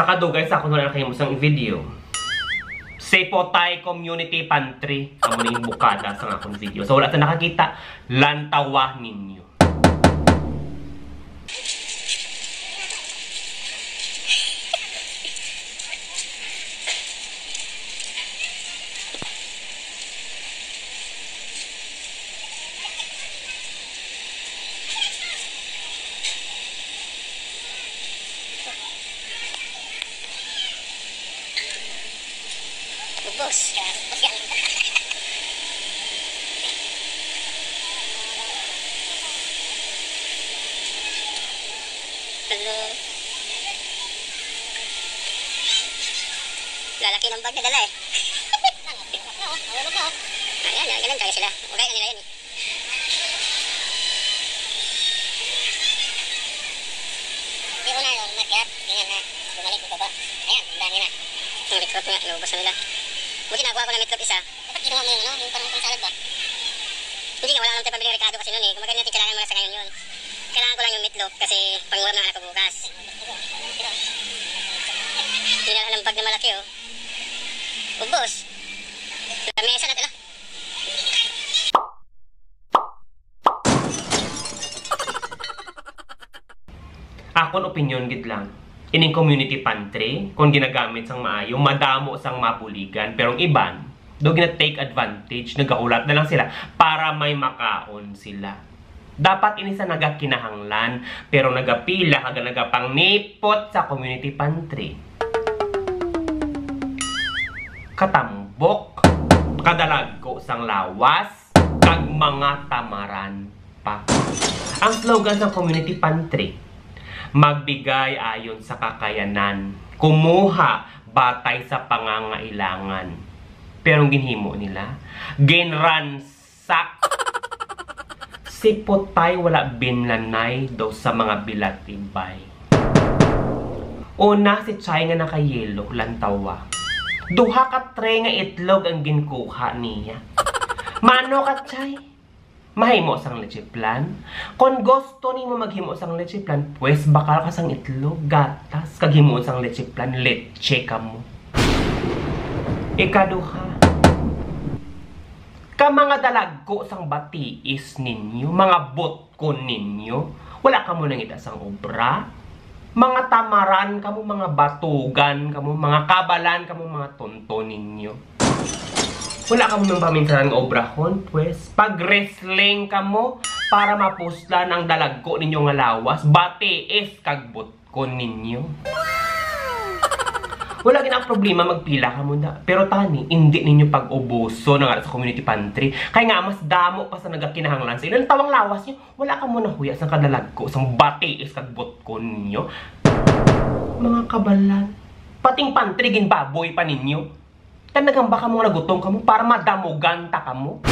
Sa kadugay sa akong wala nakahimos ang video. Sipotay Community Pantry. Amo na yung bukada sa akong video. So wala sa nakakita, lantawa ninyo. Bos. Hello. Lalaki ng bag na dala eh. Ayan, ganun talaga sila. Okay kanila yun eh. Di una yung makyat, ganyan na. Bumalik ko ba? Ayan, dami na. Yung recruit nga, inubos na nila. Buti nagawa ko na metrop isa. Dapat ginawa mo yung ano, yung parang salad ba? Hindi nga, wala naman tayo pabiling rekado kasi nun eh. Kung maganda natin kailangan mo na sa ngayon yun. Kailangan ko lang yung meatloaf kasi pangulam ng anak ko bukas. Dinala ng bag na malaki oh. Ubos. Lamesa natin ah. Akon opinion gid lang. Ining community pantry, kung ginagamit sang maayo, madamo sang mabuligan. Pero ang iban, do gina-take advantage, nagahulat na lang sila para may makaon sila. Dapat ini sa nagakinahanglan, pero nagapila kaga nagapangnipot sa community pantry. Katambok, kadalagko sang lawas, kag mga tamaran pa. Ang slogan sa community pantry, magbigay ayon sa kakayanan, kumuha batay sa pangangailangan. Pero ang ginhimo nila, ginransak. Sipotay wala binlanay daw sa mga bilatibay. Una si Chay nga nakayelo, lantawa. Duha ka tray nga itlog ang ginkuha niya. Mano ka Chay? Mahimo sang leche plan. Kung gusto nimo maghimo sang leche plan, pues bakal ka sang itlog, gatas, kag himo sang leche plan, leche ka mo. Ikaduha. Ka mga dalagko sang batiis ninyo, mga botkon ninyo, wala ka mo nang ita sang obra. Mga tamaran kamo, mga batugan kamo, mga kabalan kamo, mga tonto ninyo. Wala ka mo nang paminsanan ng obrahon, pues. Pag-wrestling ka mo, para mapuslan ang dalagko ninyo nga lawas, batiis kagbot ko ninyo. Wala ginang problema, magpila ka mo na. Pero tani, hindi ninyo pag-ubuso na nga sa community pantry. Kaya nga, mas damo pa sa nagakinahanglan sa ilang tawang lawas nyo, wala ka mo na huya sa kadalagko, sa batiis kagbot ko ninyo. Mga kabalan, pating pantry, ginbaboy pa ninyo. Talagang baka mo nagutom ka mo para madamuganta ka mo.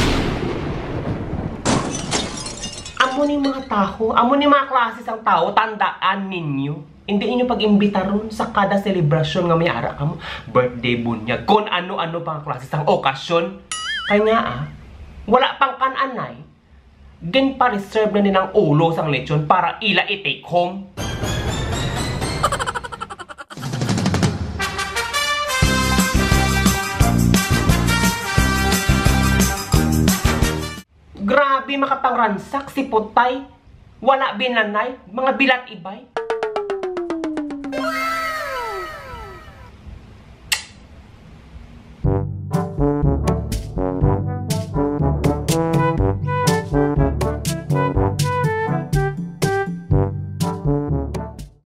Amo ni mga tao, amo ni mga klase sang tao, tandaan ninyo. Hindi ninyo pag-imbita ron sa kada selebrasyon nga may ara ka mo. Birthday bunyag, kung ano-ano pang klase sang okasyon. Kaya nga wala pang kananay. Gen pa reserve na nilang ulo sang lechon para ila i-take home. Grabe makapangransak si Potay. Wala binanay, mga bilat ibay.